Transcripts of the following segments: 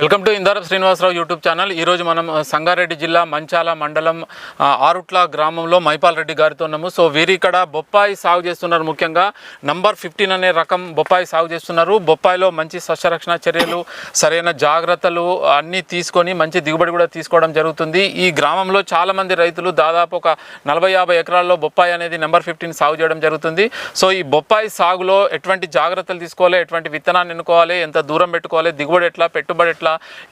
Welcome to Indarapu Srinivasarao YouTube channel. ఈరోజు మనం సంగారెడ్డి జిల్లా మంచాల మండలం ఆరుట్ల గ్రామంలో మైపాల్ రెడ్డి గారితో ఉన్నాము. సో వీరు ఇక్కడ బొప్పాయి సాగు చేస్తున్నారు. ముఖ్యంగా నంబర్ 15 అనే రకం బొప్పాయి సాగు చేస్తున్నారు. బొప్పాయిలో మంచి సస్యరక్షణ చర్యలు, సరైన జాగ్రత్తలు అన్నీ తీసుకొని మంచి దిగుబడి కూడా తీసుకోవడం జరుగుతుంది. ఈ గ్రామంలో చాలామంది రైతులు దాదాపు ఒక 40-50 ఎకరాల్లో బొప్పాయి అనేది నంబర్ 15 సాగు చేయడం జరుగుతుంది. సో ఈ బొప్పాయి సాగులో ఎటువంటి జాగ్రత్తలు తీసుకోవాలి, ఎటువంటి విత్తనాన్ని ఎన్నుకోవాలి, ఎంత దూరం పెట్టుకోవాలి, దిగుబడి ఎట్లా, పెట్టుబడి ఎట్లా,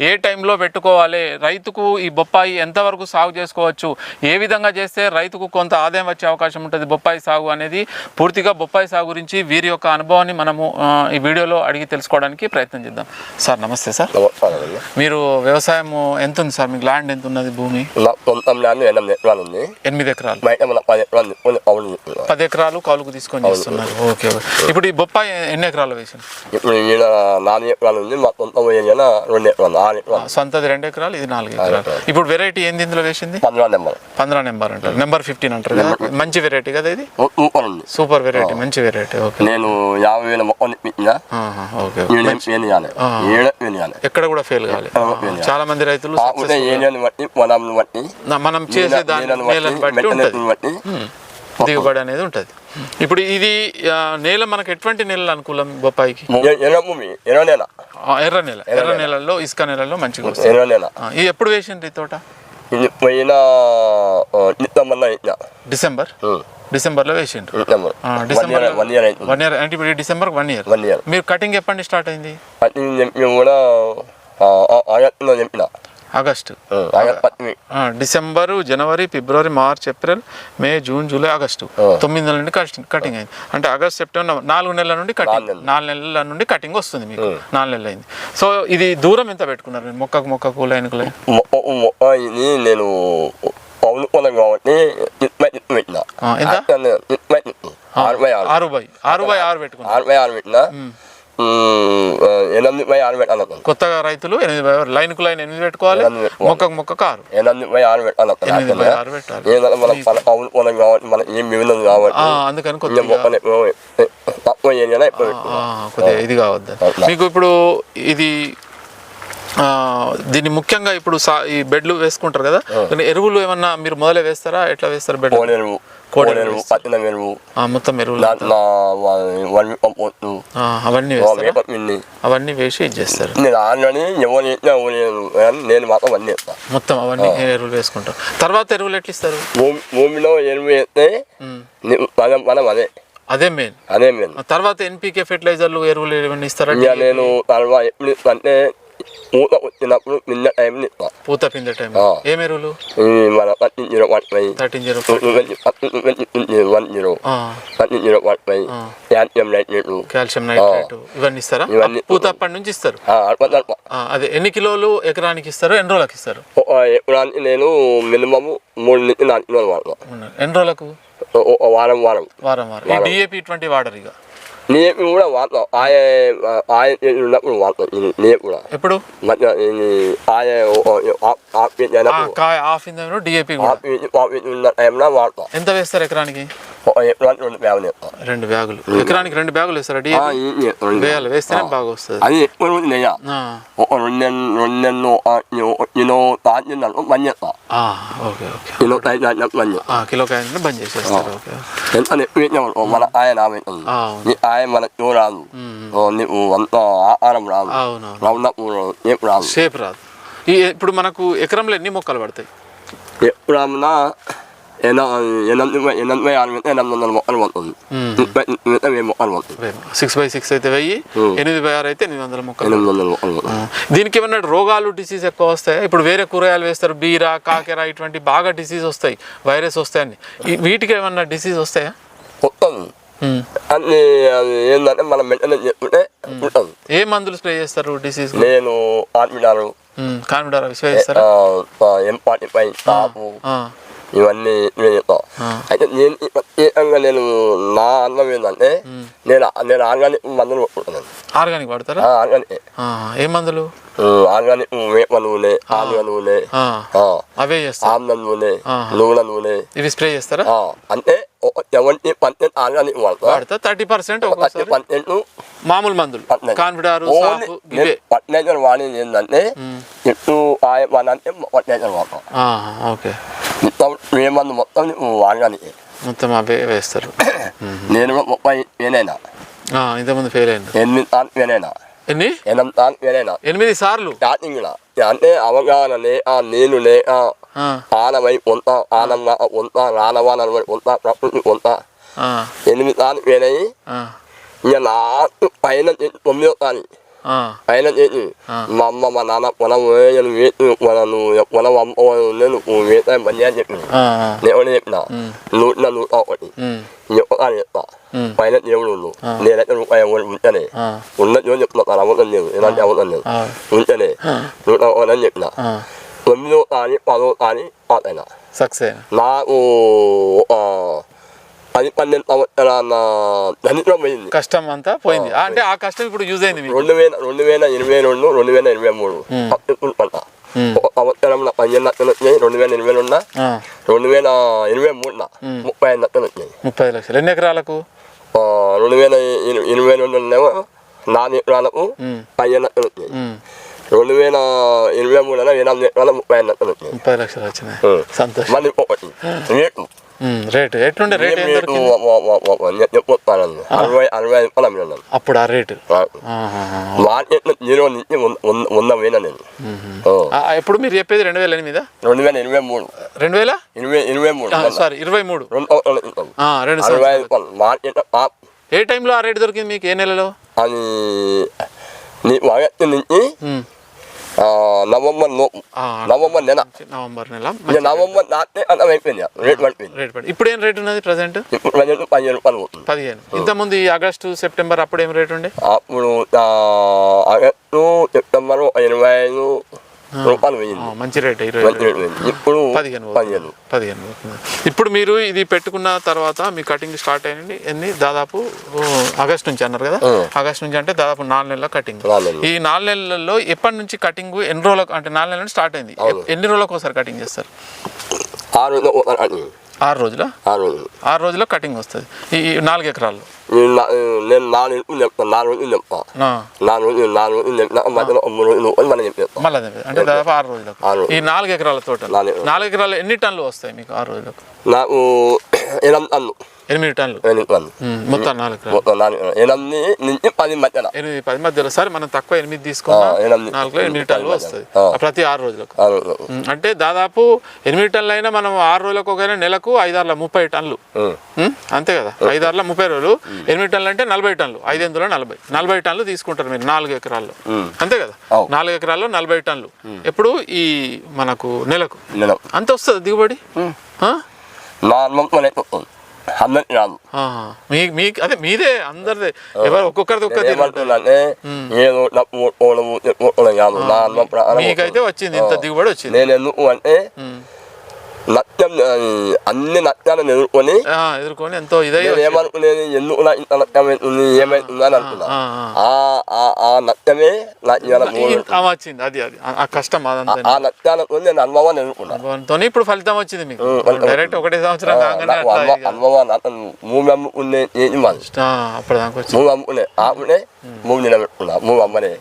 ఏ టైంలో పెట్టుకోవాలి, రైతుకు ఈ బొప్పాయి ఎంతవరకు సాగు చేసుకోవచ్చు, ఏ విధంగా చేస్తే రైతుకు కొంత ఆదాయం వచ్చే అవకాశం ఉంటుంది బొప్పాయి సాగు అనేది, పూర్తిగా బొప్పాయి సాగు గురించి వీరి యొక్క అనుభవాన్ని మనము ఈ వీడియోలో అడిగి తెలుసుకోవడానికి ప్రయత్నం చేద్దాం. సార్ నమస్తే. సార్ మీరు వ్యవసాయం ఎంత ఉంది సార్? మీకు ల్యాండ్ ఎంత ఉన్నది? భూమి 8 ఎకరాలు, 10 ఎకరాలు కౌలుకు తీసుకొని చేస్తున్నారు. ఓకే. ఇప్పుడు ఈ బొప్పాయి ఎన్ని ఎకరాలు వేసింది? సొంతది 2 ఎకరాలు, ఇది 4 ఎకరాలు. ఇప్పుడు వెరైటీ ఏంది ఇందులో వేసింది? 15 నెంబర్ అంటారు, నంబర్ 15 అంటారు కదా. మంచి వెరైటీ కదా ఇది, సూపర్ వెరైటీ, మంచి వెరైటీ. ఓకే. నేను 50,000 ఓకే. ఎక్కడ కూడా ఫెయిల్ కావాలి. చాలా మంది రైతులు మనం చేసే దాని బట్టి ఉంటుంది దిగుబడి అనేది ఉంటుంది. ఇప్పుడు ఇది నేల మనకు ఎటువంటి నేలలు అనుకూలం బొప్పాయికి? ఎర్ర నేలల్లో, ఇసుక నేలల్లో మంచిగా వస్తుంది. ఇది ఎప్పుడు వేసిండ్రు ఈ తోట? డిసెంబర్లో వేసిండ్రు. డిసెంబర్ 1 ఇయర్ అంటే ఇప్పుడు డిసెంబర్ 1 ఇయర్. మీరు కటింగ్ ఎప్పటి స్టార్ట్ అయింది? ఆగస్టు, డిసెంబరు, జనవరి, ఫిబ్రవరి, మార్చ్, ఏప్రిల్, మే, జూన్, జూలై, ఆగస్టు 9 నెలల నుండి కటింగ్ అయింది. అంటే ఆగస్ట్, సెప్టెంబర్ 4 నెలల నుండి కటింగ్, 4 నెలల నుండి కటింగ్ వస్తుంది మీకు. 4 నెలలు అయింది. సో ఇది దూరం ఎంత పెట్టుకున్నారు మొక్కకు లైన్కు లైన్? నేను 6x6 పెట్టుకున్నా. కొత్తగా రైతులు 8 లైన్కు లైన్ 8 పెట్టుకోవాలి, మొక్కకు 6. 8x6 పెట్టాలి. అందుకని కొద్దిగా ఇది కావద్దు మీకు. ఇప్పుడు ఇది దీన్ని ముఖ్యంగా ఇప్పుడు ఈ బెడ్లు వేసుకుంటారు కదా, ఎరువులు ఏమన్నా మీరు మొదలే వేస్తారా? ఎట్లా వేస్తారు బెడ్? మొత్తం ఎరువులు అవన్నీ వేసి ఇది చేస్తారు. మొత్తం అవన్నీ ఎరువులు వేసుకుంటారు. తర్వాత ఎరువులు ఎట్లా ఇస్తారు? భూమిలో ఎరువు వేస్తే అదే మెయిన్. తర్వాత ఎన్పికే ఫెర్టిలైజర్లు, ఎరువులు ఏమన్నా ఇస్తారా? నేను అంటే పూత పిందే టైం ఏం ఎరువులు? కాల్షియం నైట్రేట్ ఇవన్నీ ఇస్తారా? పూత అప్పటి నుంచి ఇస్తారు. అదే ఎన్ని కిలోలు ఎకరానికి ఇస్తారు? ఎన్ని రోజులకు ఇస్తారు? ఎకరానికి నేను మినిమం 3 నుంచి 4 కిలోలు వాడతాను. ఎన్ని రోజులకు? వారం. ఈ డిఏపి ఇటువంటి వాడరు ఇక? నీకు కూడా వాడతాం. ఉన్నప్పుడు వాడతాం. నీకు కూడా ఎప్పుడు వాడతాం. ఎంత వేస్తారు ఎకరానికి? 2 బ్యాగులు. ఎకరానికి 2 బ్యాగులు వేస్తారా? వేయాలి, వేస్తేనే బాగా వస్తుంది. అది ఎక్కువ రోజు నెయ్య 2 నెలలు కిలోకి 5 బంద్ చేసేస్తారు. మన ఆయన మనకు రాదు, నీకు అంత ఆహారం రాదు, రాదు, షేప్ రాదు. ఇప్పుడు మనకు ఎకరంలో ఎన్ని మొక్కలు పడతాయి? ఎప్పుడన్నా 800 మొక్కలు పడుతుంది. 6x6 అయితే 1000, 8x6 అయితే 800 మొక్కలు. దీనికి ఏమన్నా రోగాలు, డిసీజ్ ఎక్కువ వస్తాయి? ఇప్పుడు వేరే కూరగాయలు వేస్తారు, బీర, కాకెర, ఇటువంటి బాగా డిసీజ్ వస్తాయి, వైరస్ వస్తాయని. వీటికి ఏమన్నా డిసీజ్ వస్తాయా? అన్ని ఏంటంటే మనం మెయింటెనెన్స్ చేసుకుంటే ఉంటుంది. ఏ మందులు స్ప్రే చేస్తారు డిసీజ్? నేను కాన్ఫిడారు స్ప్రే చేస్తారా? M45 తాపు ఇవన్నీ నేను చెప్తాను. అయితే నేను ప్రత్యేకంగా నేను నా అనుభవం ఏంటంటే నేను ఆర్గానిక్ మందులు కొట్టుకుంటాను. ఆర్గానిక్ వాడతారా? ఆర్గానిక్. ఏ మందులు? ఆర్గానిక్ వేప నూనె, ఆలుగ నూనె, అవే చేస్తారు. ఆమ్ల నూనె, నువ్వుల నూనె, ఇవి స్ప్రే చేస్తారా? అంటే 70% ఆర్గానిక్ వాడతా, 30% మామూలు మందులు కాన్ఫిడార్ ఫర్టిలైజర్ వాడేది ఏంటంటే చెట్టు అంటే ఫర్టిలైజర్ వాడతాం. ఓకే, మొత్తం ఏ మందు మొత్తం ఆర్గానిక్ మొత్తం అవే వేస్తారు. నేను 30 వేనైనా ఇంతకుముందు ఫెయిల్ అయింది. 8 సార్లు వేనైనా. ఎన్ని? 8 సార్లు వేనైనా. 8 సార్లు స్టార్టింగ్ అంటే అవగాహన లేక నేను లేక ఆనవై కొంత ఆనంగా కొంత రానవానవై కొంత ప్రకృతి కొంత 8 సార్లు వేనాయి. ఇంకా లాస్ట్ పైన 9వ సారి పైన చేసి మా అమ్మ మా నాన్న పొలం వేసి పొలం అమ్మ నేను వేసే పని అని చెప్పిన. నేను చెప్పిన 101 చెప్పని చెప్తా. పైన దేవుడు ఉండు, నేనైతే రూపాయి ఉంటేనే ఉన్నది చెప్తున్నా. అవసరం లేదు, ఎలాంటి అవసరం లేదు, ఉంటేనే 101 అని చెప్పిన. 9వ సారి 10వ సారి పాస్ అయినా. సక్సెస్ నాకు 10-12 సంవత్సరాల దరిద్రం పోయింది. కష్టం అంతా పోయింది. అంటే ఆ కష్టం ఇప్పుడు యూజ్ అయింది. 2022 2023 పంట ఒక సంవత్సరంలో 15 లక్షలు వచ్చినాయి. 2022 2023 35 లక్షలు వచ్చినాయి. 30 లక్షలు. ఎన్ని ఎకరాలకు? 2022 4 ఎకరాలకు 15 లక్షలు వచ్చినాయి. 2023 8 ఎకరాలకు 35 లక్షలు వచ్చినాయి. 30 లక్షలు వచ్చినాయి. సంతోషం. మళ్ళీ రేటు రేటు ఎట్లుండే? రేట్ చెప్పాను 60 రూపాయలు అమ్మినాను అప్పుడు. ఆ రేటు మార్కెట్ 0 నుంచి 100 పోయినా నేను. ఎప్పుడు మీరు చెప్పేది 2008? 2023 2023 సారీ 23 మార్కెట్. ఏ టైంలో ఆ రేటు దొరికింది మీకు? ఏ నెలలో? అది నీ మార్కెట్ నుంచి నవంబర్ నెల. నవంబర్ నెల నవంబర్ నాటే అన్నం అయిపోయింది. రేట్ పడిపోయింది. ఇప్పుడు ఏం రేట్ ఉన్నది ప్రజెంట్? 15 రూపాయలు. 15. ఇంతకుముందు ఈ ఆగస్టు సెప్టెంబర్ అప్పుడు ఏం రేట్ ఉండే? అప్పుడు ఆగస్టు సెప్టెంబర్ 25 రూపాయలు పోయింది. మంచి రేట్. ఇప్పుడు 15. ఇప్పుడు మీరు ఇది పెట్టుకున్న తర్వాత మీ కటింగ్ స్టార్ట్ అయ్యింది ఎన్ని? దాదాపు ఆగస్ట్ నుంచి అన్నారు కదా. ఆగస్ట్ నుంచి అంటే దాదాపు 4 నెలల కటింగ్. ఈ 4 నెలల్లో ఎప్పటి నుంచి కటింగ్? ఎన్ని రోజులకు? అంటే 4 నెలల నుంచి స్టార్ట్ అయింది. ఎన్ని రోజులకు ఒకసారి కటింగ్ చేస్తారు? 6 రోజుల 6 రోజుల కటింగ్ వస్తుంది ఈ 4 ఎకరాల్లో. నేను 4 రోజులు చెప్తాను. 4 రోజులు చెప్తా. మధ్యలో 3 రోజులు మనం చెప్పేస్తాం. మళ్ళీ అంటే దాదాపు 6 రోజులకు. ఈ 4 ఎకరాల తోట 4 ఎకరాలు ఎన్ని టన్నులు వస్తాయి మీకు 6 రోజులకు? నాకు 8 టన్నులు. 8 టన్నులు మొత్తం 4 ఎకరాలు. 8 నుంచి 10 మధ్యలో. 8-10 మధ్యలో. సరే మనం తక్కువ 8 తీసుకున్నా 8 టన్నులు వస్తుంది ప్రతి 6 రోజులకు. అంటే దాదాపు 8 టన్నులు అయినా మనం 6 రోజులకు ఒక నెలకు 5-6 30 టన్నులు అంతే కదా. 5-6 30 రోజులు 8 టన్నులు అంటే 40 టన్నులు. 5 40 టన్నులు తీసుకుంటారు మీరు 4 ఎకరాల్లో అంతే కదా. 4 ఎకరాల్లో 40 టన్నులు. ఎప్పుడు ఈ మనకు నెలకు అంత వస్తుంది దిగుబడి? మీకు అదే మీదే అందరిదే ఎవరు ఒక్కొక్కరిది మీకైతే వచ్చింది ఇంత దిగుబడి వచ్చింది. నేను ఎందుకు అంటే నత్యం అన్ని నత్యాలను ఎదుర్కొని ఎంతో ఇదే ఏమనుకునేది ఎందుకు ఇంత నత్యం అవుతుంది ఏమైతుంది అని అనుకున్నా. ఆ నత్యమే వచ్చింది. అది ఆ కష్టం ఆ నత్యాలకు నేను అనుభవాన్ని ఎదుర్కొన్నా. ఇప్పుడు ఫలితం వచ్చింది మీకు డైరెక్ట్ ఒకటే సంవత్సరం అనుభవాన్ని మూడు అమ్ముకునే అప్పుడు దాకా మూడు అమ్ముకునే ఆకునే మూడు నిలబెట్టుకున్నా. మూడు అమ్మనే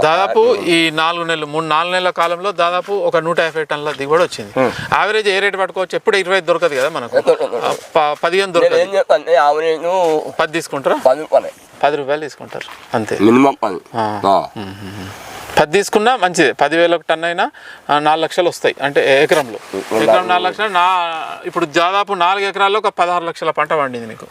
దాదాపు ఈ 4 నెలల కాలంలో దాదాపు ఒక 150 టన్నుల దిగుబడి వచ్చింది. యావరేజ్ ఏ రేట్ పట్టుకోవచ్చు? ఎప్పుడు 20 దొరకదు కదా మనకు. 15 దొరకదు. 10 తీసుకుంటారా? 10 రూపాయలు తీసుకుంటారు అంతే మినిమం. 10 తీసుకున్నా మంచిది. 10,000 టన్ అయినా 4 లక్షలు వస్తాయి. అంటే ఎకరం 4 లక్షలు. ఇప్పుడు దాదాపు 4 ఎకరాల్లో ఒక 16 లక్షల పంట పండింది మీకు.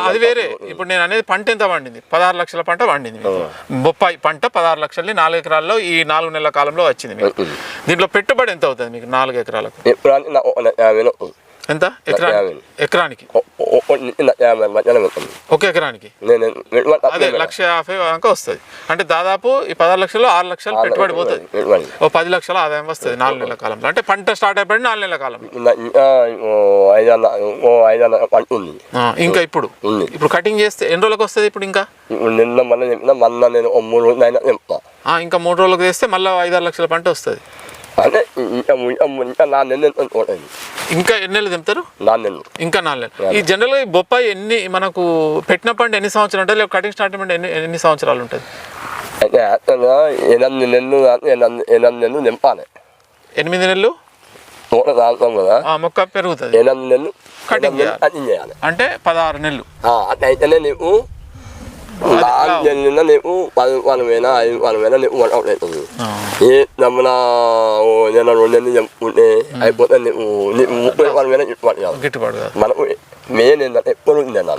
అది వేరే. ఇప్పుడు నేను అనేది పంట ఎంత పండింది? 16 లక్షల పంట పండింది మీకు. బొప్పాయి పంట 16 లక్షల్ని 4 ఎకరాల్లో ఈ 4 నెలల కాలంలో వచ్చింది మీకు. దీంట్లో పెట్టుబడి ఎంత అవుతుంది మీకు 4 ఎకరాలకు? ఎంత ఎకరానికి? ఒక ఎకరానికి అదే 1,50,000 దాకా వస్తుంది. అంటే దాదాపు ఈ 16 లక్షలు 6 లక్షలు పెట్టుబడి పోతుంది. ఓ 10 లక్షల ఆదాయం వస్తుంది 4 నెలల కాలంలో. అంటే పంట స్టార్ట్ అయిపోయింది 4 నెలల కాలంలో. ఇంకా ఇప్పుడు కటింగ్ చేస్తే ఎన్ని రోజులకు వస్తుంది? ఇప్పుడు ఇంకా ఇంకా 3 రోజులకు చేస్తే మళ్ళీ 5-6 లక్షల పంట వస్తుంది. ఇంకా ఎన్ని నెలలు తెంపుతారు? 4 నెలలు. ఇంకా 4 నెలలు. ఈ జనరల్గా బొప్పాయి ఎన్ని మనకు పెట్టిన పంట ఎన్ని సంవత్సరాలు ఉంటుంది? లేదా కటింగ్ స్టార్ట్ ఎన్ని సంవత్సరాలు ఉంటుంది? 8 నెలలు నింపాలి. 8 నెలలు మొక్క పెరుగుతుంది. 8 నెలలు కటింగ్ చేయాలి. అంటే 16 నెలలు. అయితేనే నీకు 4 నెలలు నీకు 10,000 5,000 నీకు అవుతుంది. ఏ నమ్మన నెల 2 నెలలు చెప్పుకుంటే అయిపోతే నీకు 30,000 గిట్టుబాటు కాదు. మనకు మెయిన్ ఏంటంటే ఎప్పుడు ఉంది అన్న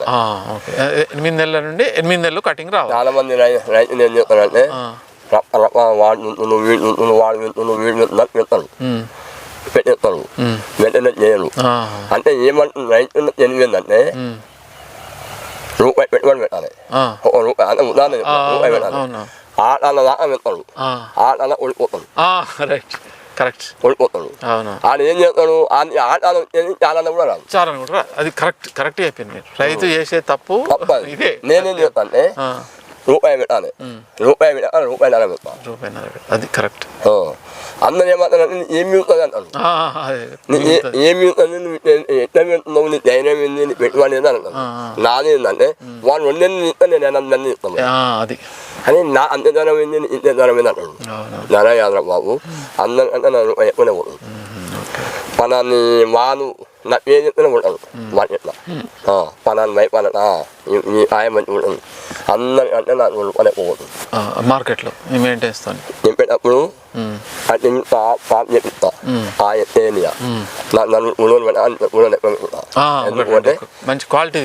8 నెలల నుండి 8 నెలలు కటింగ్ రావాలి. చాలా మంది రైతులు ఏం చెప్తారంటే వాడు పెడతారు పెట్టేస్తారు వెంటనే చేయరు. అంటే ఏమంటుంది రైతులు తెలియదంటే రూపాయి పెట్టుబడి పెట్టాలి. రూపాయి ఉదాహరణ రూపాయి పెట్టాలి. ఆటాల దాకా పెడతాడు. ఆటాల ఓడిపోతాడు. ఓడిపోతాడు. ఆయన ఏం చేస్తాడు? ఆటాలు చాలా కూడా రాదు. చాలా కూడా అది కరెక్ట్ అయిపోయింది. రైతు చేసే తప్పు ఇదే. నేనేం చేస్తానంటే రూపాయి పెట్టాలి. రూపాయి పెట్టాలి. రూపాయి పెట్టాలి. అది కరెక్ట్. అందరూ ఏమంటారు? ఏమి అవుతుంది అంటారు. ఏమి ఎట్లా పెడుతున్నావు? నీ ధైర్యం ఏంది? నీ పెట్టుబడి ఏంది అంటారు. నాది ఏంటంటే వాళ్ళు 2 నెలలు ఇస్తాను, నేను 8 నెలలు ఇస్తాను అని. నా అంత ధనం ఏంది? ఇంత ధనం ఏంది అంటాడు. నారా యాదవ్ బాబు అందరికంటే నా రూపాయి ఎక్కువనే పోతుంది. పనాన్ని వాళ్ళు నా పేరు చెప్తూనే ఉంటాడు. వాళ్ళు ఎట్లా పనాన్ని భయపడట ఈ ఆయ మంచి ఉంటుంది. అందరికంటే నాకు రూపాయలు ఎక్కువ పోతుంది మార్కెట్లో. నేను పెట్టినప్పుడు అంటే పాప చెప్పిస్తా ఏనియా నన్ను ఉడవలు ఎందుకంటే మంచి క్వాలిటీ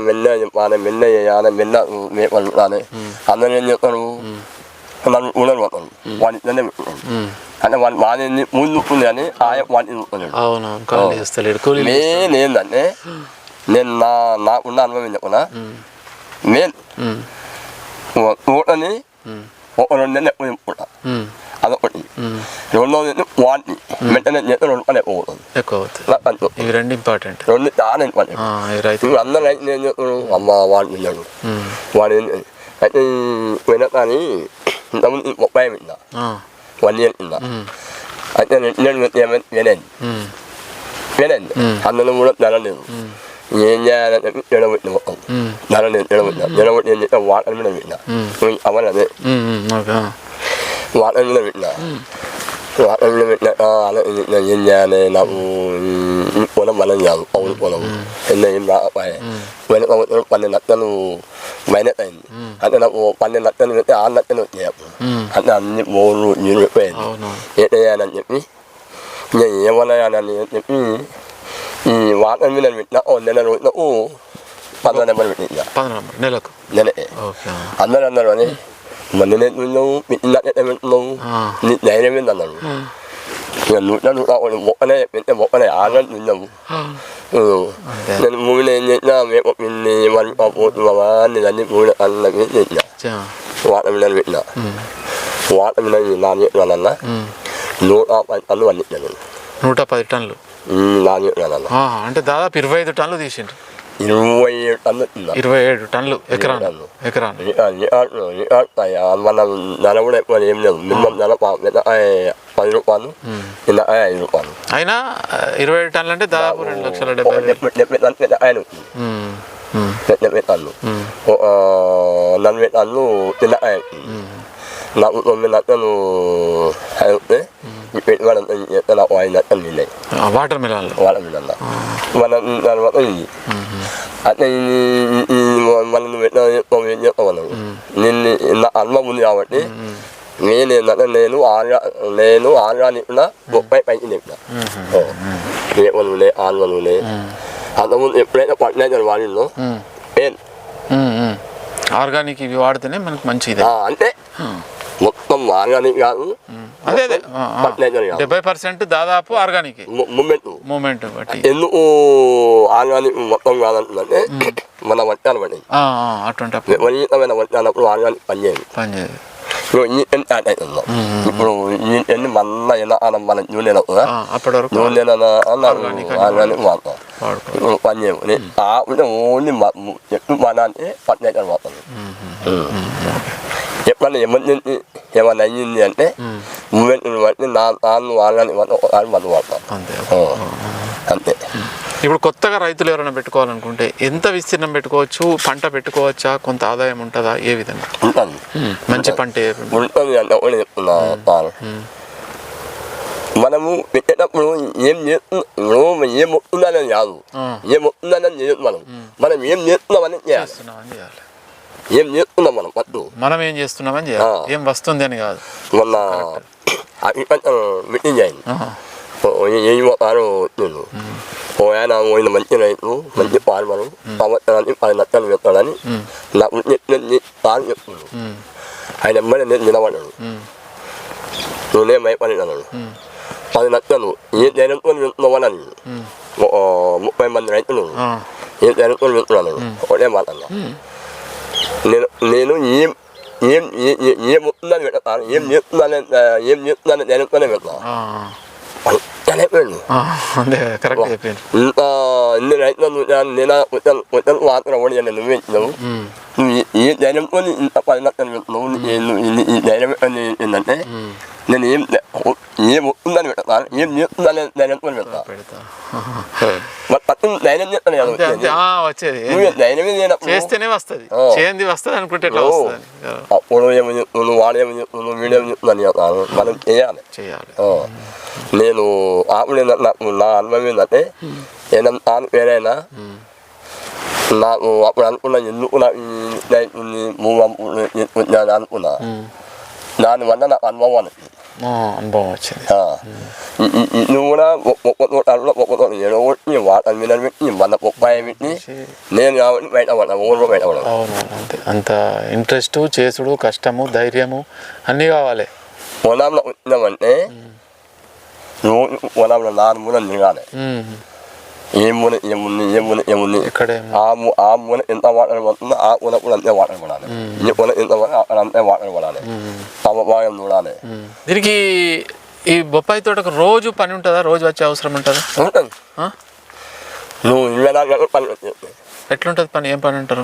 మెల్ల చెప్పాలి, మెల్ల చేయాలి, మెల్ల మేపాలి. అందరూ ఏం చెప్తారు? నన్ను ఉడవలు పడతాను. వాడి ఇట్లనే పెట్టుకుంటాను. అంటే వాడి మాది ముందు ఉంది అని ఆయన వాడిని చూస్తున్నాడు. మెయిన్ ఏంటంటే నేను నాకున్న అనుభవం చెప్పనా, మెయిన్ తోటని ఒక 2 నెలలు ఎక్కువ చెప్పుకుంటా. అదొకటి. రెండోది వాడిని వెంటనే 2 రూపాయలు ఎక్కువ. ఇవి 2 ఇంపార్టెంట్. 2 చాలా ఇంపార్టెంట్. అందరూ రైతు నేను చెప్తాను అమ్మ వాడిని వెళ్ళాడు వాడి అయితే పోయినా కానీ ఇంతకుముందు 30 విన్నా 1 ఇయర్ విన్నా. అయితే వినండి అందులో కూడా ధర లేదు. ఏం చేయాలని చెప్పి ఎడబెట్టిన మొత్తం ధర లేదు. ఎడబెట్టి ఏం చేస్తే వాటర్ మీద విన్నా. అవన్నీ అదే వాటర్ మీద పెట్టినా. వాటర్ మీద పెట్టినా ఏం చేయాలి? నాకు పొలం బలం కాదు, పౌరు పొలం ఏం రాకపోయా. పోయిన సంవత్సరం 12 లక్షలు మైనస్ అయింది. అంటే నాకు 12 లక్షలు పెడితే 6 లక్షలు వచ్చాయి అప్పుడు. అంటే అన్ని బోర్లు నీళ్ళు పెట్టిపోయింది. ఏం చేయాలని చెప్పి ఏమన్నాయని చెప్పి ఈ వాటర్ మీద పెట్టినా 1 నెల రోజులకు 15 నెంబర్లు పెట్టిందా నెలే. అందరూ అన్నారు అని మన నువ్వు పెట్టున్నావు నీ ధైర్యం ఏంది అన్నారు. ఇక 100 మొక్కనే పెట్టే మొక్కనే ఆగని తిన్నాము. నేను భూమిలో ఏం చేసినా మేము పిన్ని మరి పోతున్నావా అన్ని భూమిలో అన్నీ చేసినా. వాటర్ మీద పెట్టినా. వాటర్ మీద నాన్న చెప్పినానన్నా 110 టన్నులు పండించాను. 110 టన్నులు నాన్న అంటే దాదాపు 25 టన్నులు తీసిండ్రు. 27 టన్నులు. 27 టన్నులు ఎకరాను. మన ధర కూడా ఎక్కువ ఏం లేదు. మినిమం ధర 10 రూపాయలు 5 రూపాయలు. అయినా 27 టన్నులు అంటే దాదాపు 2,70,000 ఆయన 70 టన్నులు 40 టన్నులు తిన్నాయి. నాకు 9 లక్షలు అయితే ఈ పెట్టుబడి అంతా నాకు 5 లక్షలు మిగిలాయి. వాటర్ మిలన్లో మన తర్వాత ఇది అంటే మనం పెట్టిన ఏం చెప్తాం అన్నాడు. నిన్ను నా అనుభవం ఉంది కాబట్టి నేనేంటంటే నేను ఆర్గానిక్లా 30 పైకి చెప్పిన. రేపనులే ఆన్వనులే అంతకుముందు ఎప్పుడైతే ఫర్టిలైజర్ వాడిలో ఆర్గానిక్ ఇవి వాడితేనే మనకు మంచిది. అంటే మొత్తం ఆర్గానిక్ కాదు, అదే అదే ఫర్టిలైజర్ కాదు 70% దాదాపు ఆర్గానిక్ మూమెంట్ బట్టి. ఎందుకు ఆర్గానిక్ మొత్తం కాదంటుందంటే మన వంటలు పడి అటువంటి విపరీతమైన వంటలప్పుడు ఆర్గానిక్ పనిచేయదు. ఇప్పుడు ఎంత అవుతుందో ఇప్పుడు ఎన్ని మళ్ళీ ఎలా మన నూనె నూనె ఆర్గానిక్ వాడతాం ఇప్పుడు పని చేయమని ఆవిడ ఓన్లీ ఎక్కువ మనాన్ని ఫర్టిలైజర్ వాడతాను. ఎప్పుడన్నా ఎమర్జెన్సీ ఏమైనా అయ్యింది అంటే మూమెంట్ బట్టి నాన్న ఆర్గానిక్ వాడతాం మందు వాడతాం అంతే. ఇప్పుడు కొత్తగా రైతులు ఎవరైనా పెట్టుకోవాలనుకుంటే ఎంత విస్తీర్ణం పెట్టుకోవచ్చు, పంట పెట్టుకోవచ్చా, కొంత ఆదాయం ఉంటుందా, ఏ విధంగా ఉంటుంది? మంచి పంట ఉంటుంది అంటే చెప్తున్నా. మనము పెట్టేటప్పుడు ఏం చేస్తున్నాం, ఏం మొత్తుందని కాదు, ఏం మొత్తుందని చేయదు. మనం ఏం చేస్తున్నామని చేయాలి. ఏం చేస్తున్నాం మనం ఏం చేస్తున్నామని చేయాలి, ఏం వస్తుంది అని కాదు. మొన్న అగ్రికల్చర్ మీటింగ్ అయింది. ఏం పోతారు నేను ఆయన పోయిన మంచి రైతు, మంచి ఫార్మరు, సంవత్సరానికి 10 లక్షలు పెడతాడని నాకు సార్ చెప్తున్నాడు. ఆయన ఎమ్మడే నేను నిలబడ్డాడు, నేనే భయపడినాడు. 10 లక్షలు ఏ ధైర్యంతో వెళ్తున్నామని 30 మంది రైతులు ఏ ధైర్యంతో వెళ్తున్నాను ఒకటే మాట్లాడినా. నేను ఏం ఏం ఏం వస్తుందని పెడతాను, ఏం చేస్తుందని ధైర్యంతోనే పెడతాను. ఇన్ని రైతులు నేను మాత్రం ఓడియాను, నువ్వే ఇచ్చినావు, ఏ ధైర్యంతో ఇంత 10 లక్షలు పెడుతున్నావు. ఈ ధైర్యం ఏంటంటే నేను ఏం వస్తుందని పెడతాను, ఏం చేస్తుందని ధైర్యంతో పెడతాను. ధైర్యం చేస్తేనే వస్తుంది, చేయండి వస్తుంది అనుకుంటే అప్పుడు ఏమో చెప్తున్నాను, వాడేమో చెప్తున్నాను, వీడేమో చెప్తున్నాను చెప్తాను. మనం చేయాలి. నేను ఆవిడ నాకు నా అనుభవం ఏంటంటే ఏదన్నా వేరైనా నాకు అప్పుడు అనుకున్నా ఎందుకు నాకు అనుకున్నా, దానివల్ల నాకు అనుభవం వచ్చింది. నువ్వు కూడా ఒక్కొక్క ఏడో ఒకటి వాటర్ మీద పెట్టి 130 పెట్టి నేను కాబట్టి బయటపడ్డా, ఊళ్ళో బయటపడ్డా. అంత ఇంట్రెస్ట్, చేసుడు, కష్టము, ధైర్యము అన్నీ కావాలి. పొలంలో వచ్చినామంటే రోజు పొలంలో 4 మూలలు తిరగాలి. ఏముంది ఆ మూల ఎంత వాటర్ పడుతుందో ఆ మూల కూడా అంతే వాటర్ పడాలి, ఈ మూల ఎంత అక్కడ అంతే వాటర్ పడాలి, సమభాగం చూడాలి. దీనికి ఈ బొప్పాయి తోటకు రోజు పని ఉంటుందా, రోజు వచ్చే అవసరం ఉంటుందా? ఉంటుంది. నువ్వు 24 గంటలు పని వచ్చేది. ఎట్లుంటుంది పని, ఏం పని అంటారు?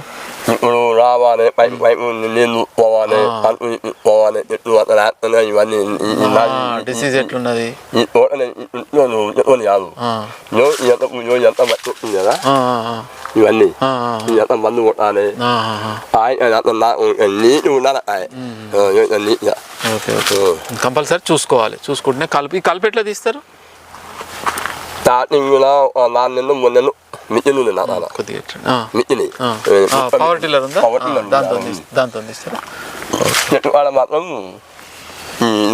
ఇప్పుడు రావాలి, పైపు నీళ్ళు పోవాలి, పంపు పోవాలి, చెట్లు అతను ఇవన్నీ. డిసీజ్ ఎట్లున్నది ఈ తోట నువ్వు కాదు, ఎంత మట్టి వస్తుంది కదా, ఇవన్నీ ఎంత మందు కొట్టాలి, నీటి ఉండాలి, నీట్గా. కంపల్సరీ చూసుకోవాలి. చూసుకుంటే కలిపి ఎట్లా తీస్తారు? స్టార్టింగ్లో 4 నెలలు 3 నెలలు మిషన్ ఉంది నా మిషన్ పవర్ టిల్లర్ ఉందా, దాంతో తీస్తారా? చెట్టు కాడ మాత్రం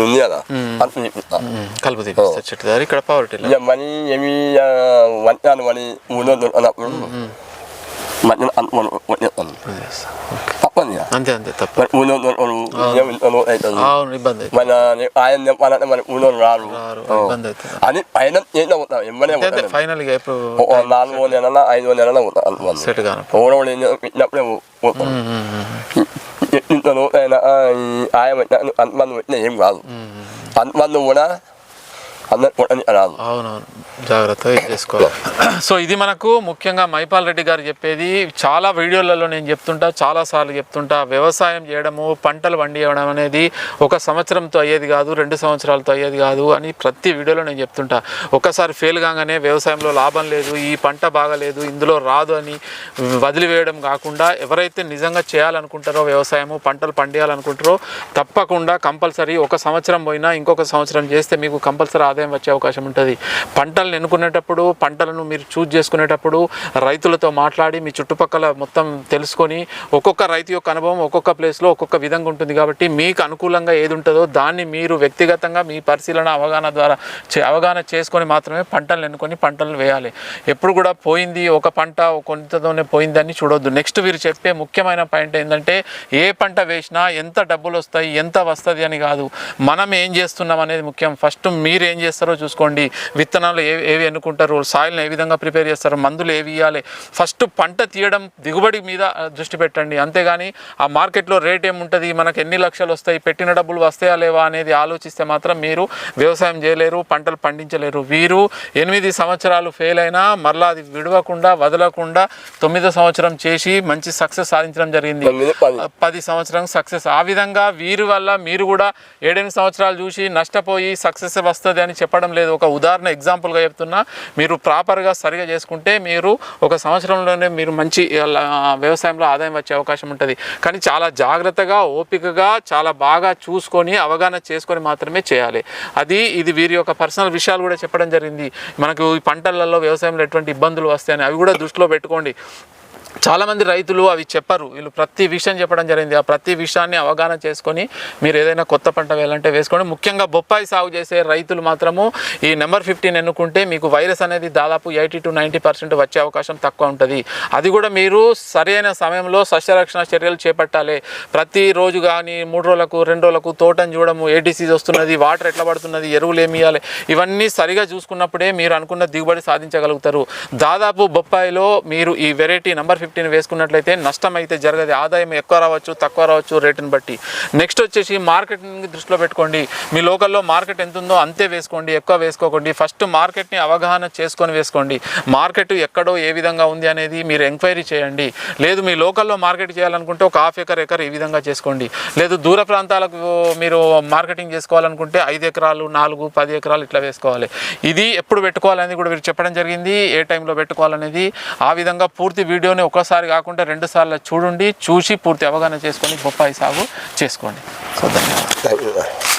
ఉంది కదా, కలుపు తీపిస్తారు చెట్టు దగ్గర. ఇక్కడ పవర్ టిల్లర్ మనీ ఏమి వంటాను మనీ 3 అన్నప్పుడు మధ్యలో కొట్టేస్తాను, తప్పని అంతే తప్ప ఇబ్బంది. మన ఆయన చెప్పాలంటే మన ఊళ్ళో రారు అని పైన ఎమ్మనే ఫైనల్ గా 4వ నెల 5వ నెలలో ఊరవాళ్ళు పెట్టినప్పుడే పోతాం. ఇంతలో ఆయన అంతమంది పెట్టినా ఏం కాదు, అంతమంది కూడా అందరు కొట్టని రాదు. అవునవును, జాగ్రత్తగా చేసుకోవాలి. సో ఇది మనకు ముఖ్యంగా మైపాల్ రెడ్డి గారు చెప్పేది. చాలా వీడియోలలో నేను చెప్తుంటా, చాలాసార్లు చెప్తుంటా, వ్యవసాయం చేయడము, పంటలు పండియడం అనేది 1 సంవత్సరంతో అయ్యేది కాదు, 2 సంవత్సరాలతో అయ్యేది కాదు అని ప్రతి వీడియోలో నేను చెప్తుంటా. ఒకసారి ఫెయిల్ కాగానే వ్యవసాయంలో లాభం లేదు, ఈ పంట బాగలేదు, ఇందులో రాదు అని వదిలివేయడం కాకుండా ఎవరైతే నిజంగా చేయాలనుకుంటారో వ్యవసాయము, పంటలు పండియాలనుకుంటారో తప్పకుండా కంపల్సరీ 1 సంవత్సరం పోయినా ఇంకొక సంవత్సరం చేస్తే మీకు కంపల్సరీ ఆదాయం వచ్చే అవకాశం ఉంటుంది. పంటలను ఎన్నుకునేటప్పుడు, పంటలను మీరు చూజ్ చేసుకునేటప్పుడు రైతులతో మాట్లాడి మీ చుట్టుపక్కల మొత్తం తెలుసుకొని, ఒక్కొక్క రైతు యొక్క అనుభవం ఒక్కొక్క ప్లేస్లో ఒక్కొక్క విధంగా ఉంటుంది కాబట్టి మీకు అనుకూలంగా ఏది ఉంటుందో దాన్ని మీరు వ్యక్తిగతంగా మీ పరిశీలన అవగాహన చేసుకొని మాత్రమే పంటలను ఎన్నుకొని పంటలను వేయాలి. ఎప్పుడు కూడా పోయింది ఒక పంట కొంతతోనే పోయిందని చూడొద్దు. నెక్స్ట్ వీరు చెప్పే ముఖ్యమైన పాయింట్ ఏంటంటే ఏ పంట వేసినా ఎంత డబ్బులు వస్తాయి, ఎంత వస్తుంది అని కాదు, మనం ఏం చేస్తున్నాం అనేది ముఖ్యం. ఫస్ట్ మీరు ఏం చేస్తారో చూసుకోండి. విత్తనాలు ఏవి ఎన్నుకుంటారు, సాయిల్ని ఏ విధంగా ప్రిపేర్ చేస్తారు, మందులు ఏవి ఇవ్వాలి, ఫస్ట్ పంట తీయడం దిగుబడి మీద దృష్టి పెట్టండి. అంతేగాని ఆ మార్కెట్లో రేట్ ఏముంటుంది, మనకు ఎన్ని లక్షలు వస్తాయి, పెట్టిన డబ్బులు వస్తాయా లేవా అనేది ఆలోచిస్తే మాత్రం మీరు వ్యవసాయం చేయలేరు, పంటలు పండించలేరు. వీరు 8 సంవత్సరాలు ఫెయిల్ అయినా మరలా అది విడవకుండా వదలకుండా 9వ సంవత్సరం చేసి మంచి సక్సెస్ సాధించడం జరిగింది. 10 సంవత్సరం సక్సెస్. ఆ విధంగా వీరి వల్ల మీరు కూడా 7-8 సంవత్సరాలు చూసి నష్టపోయి సక్సెస్ వస్తుంది అని చెప్పడం లేదు. ఒక ఉదాహరణ ఎగ్జాంపుల్గా చెప్తున్నా. మీరు ప్రాపర్గా సరిగా చేసుకుంటే మీరు ఒక సంవత్సరంలోనే మీరు మంచి వ్యవసాయంలో ఆదాయం వచ్చే అవకాశం ఉంటుంది. కానీ చాలా జాగ్రత్తగా, ఓపికగా, చాలా బాగా చూసుకొని అవగాహన చేసుకొని మాత్రమే చేయాలి. ఇది వీరి యొక్క పర్సనల్ విషయాలు కూడా చెప్పడం జరిగింది. మనకు ఈ పంటలలో వ్యవసాయంలో ఎటువంటి ఇబ్బందులు వస్తాయని అవి కూడా దృష్టిలో పెట్టుకోండి. చాలామంది రైతులు అవి చెప్పరు, వీళ్ళు ప్రతి విషయం చెప్పడం జరిగింది. ఆ ప్రతి విషయాన్ని అవగాహన చేసుకొని మీరు ఏదైనా కొత్త పంట వేయాలంటే వేసుకోండి. ముఖ్యంగా బొప్పాయి సాగు చేసే రైతులు మాత్రము ఈ నెంబర్ 15 ఎన్నుకుంటే మీకు వైరస్ అనేది దాదాపు 80-90% వచ్చే అవకాశం తక్కువ ఉంటుంది. అది కూడా మీరు సరైన సమయంలో సస్యరక్షణ చర్యలు చేపట్టాలి. ప్రతిరోజు కానీ 3 రోజులకు 2 రోజులకు తోటను చూడము, ఏ డిసీజ్ వస్తున్నది, వాటర్ ఎట్లా పడుతున్నది, ఎరువులు ఏమి ఇవ్వాలి, ఇవన్నీ సరిగా చూసుకున్నప్పుడే మీరు అనుకున్న దిగుబడి సాధించగలుగుతారు. దాదాపు బొప్పాయిలో మీరు ఈ వెరైటీ నెంబర్ 15 వేసుకున్నట్లయితే నష్టం అయితే జరగదు. ఆదాయం ఎక్కువ రావచ్చు, తక్కువ రావచ్చు రేటుని బట్టి. నెక్స్ట్ వచ్చేసి మార్కెటింగ్ దృష్టిలో పెట్టుకోండి. మీ లోకల్లో మార్కెట్ ఎంత ఉందో అంతే వేసుకోండి, ఎక్కువ వేసుకోకండి. ఫస్ట్ మార్కెట్ని అవగాహన చేసుకొని వేసుకోండి. మార్కెట్ ఎక్కడో ఏ విధంగా ఉంది అనేది మీరు ఎంక్వైరీ చేయండి. లేదు మీ లోకల్లో మార్కెట్ చేయాలనుకుంటే ఒక 1/2 ఎకర్ ఈ విధంగా చేసుకోండి. లేదు దూర ప్రాంతాలకు మీరు మార్కెటింగ్ చేసుకోవాలనుకుంటే 5 ఎకరాలు, 4, 10 ఎకరాలు ఇట్లా వేసుకోవాలి. ఇది ఎప్పుడు పెట్టుకోవాలనేది కూడా మీరు చెప్పడం జరిగింది, ఏ టైంలో పెట్టుకోవాలనేది. ఆ విధంగా పూర్తి వీడియోని ఒకసారి కాకుండా 2 సార్లు చూసి పూర్తి అవగాహన చేసుకొని బొప్పాయి సాగు చేసుకోండి. సో ధన్యవాదాలు.